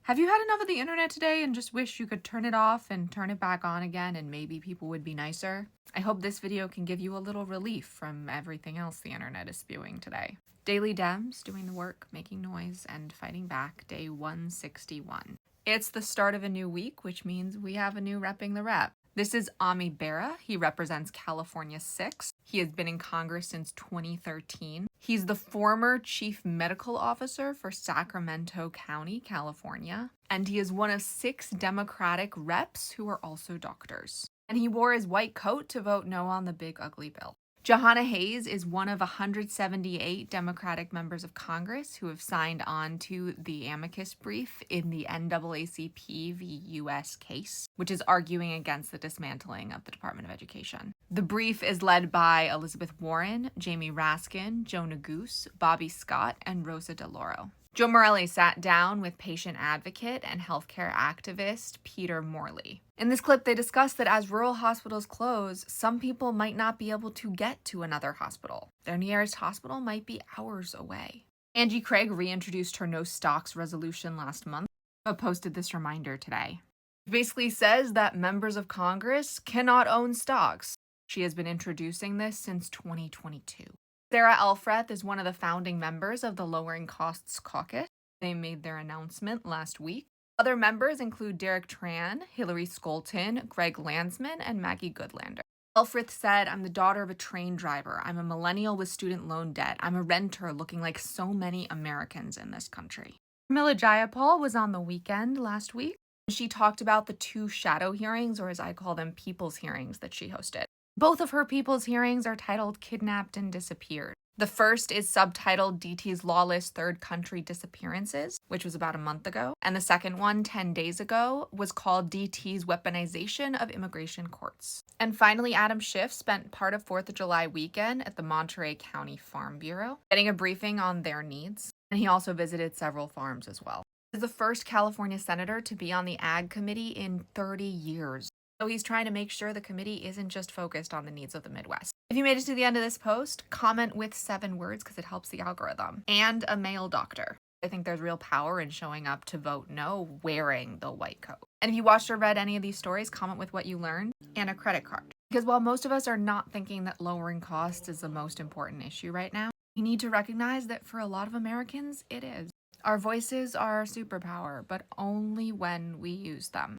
Have you had enough of the internet today and just wish you could turn it off and turn it back on again and maybe people would be nicer? I hope this video can give you a little relief from everything else the internet is spewing today. Daily Dems, doing the work, making noise, and fighting back, day 161. It's the start of a new week, which means we have a new repping the rep. This is Ami Bera. He represents California 6. He has been in Congress since 2013. He's the former chief medical officer for Sacramento County, California. And he is one of 6 Democratic reps who are also doctors. And he wore his white coat to vote no on the big ugly bill. Johanna Hayes is one of 178 Democratic members of Congress who have signed on to the amicus brief in the NAACP v. U.S. case, which is arguing against the dismantling of the Department of Education. The brief is led by Elizabeth Warren, Jamie Raskin, Joe Neguse, Bobby Scott, and Rosa DeLauro. Joe Morelli sat down with patient advocate and healthcare activist Peter Morley. In this clip, they discussed that as rural hospitals close, some people might not be able to get to another hospital. Their nearest hospital might be hours away. Angie Craig reintroduced her no stocks resolution last month, but posted this reminder today. It basically says that members of Congress cannot own stocks. She has been introducing this since 2022. Alfred is one of the founding members of the Lowering Costs Caucus. They made their announcement last week. Other members include Derek Tran, Hillary Skolton, Greg Landsman, and Maggie Goodlander. Alfred said, "I'm the daughter of a train driver. I'm a millennial with student loan debt. I'm a renter looking like so many Americans in this country." Milla Jayapal was on the weekend last week. She talked about the 2 shadow hearings, or as I call them, people's hearings that she hosted. Both of her people's hearings are titled Kidnapped and Disappeared. The first is subtitled DT's Lawless Third Country Disappearances, which was about a month ago. And the second one, 10 days ago, was called DT's Weaponization of Immigration Courts. And finally, Adam Schiff spent part of 4th of July weekend at the Monterey County Farm Bureau, getting a briefing on their needs. And he also visited several farms as well. He's the first California senator to be on the Ag Committee in 30 years. So he's trying to make sure the committee isn't just focused on the needs of the Midwest. If you made it to the end of this post, comment with 7 words because it helps the algorithm. And a male doctor. I think there's real power in showing up to vote no wearing the white coat. And if you watched or read any of these stories, comment with what you learned and a credit card. Because while most of us are not thinking that lowering costs is the most important issue right now, we need to recognize that for a lot of Americans, it is. Our voices are our superpower, but only when we use them.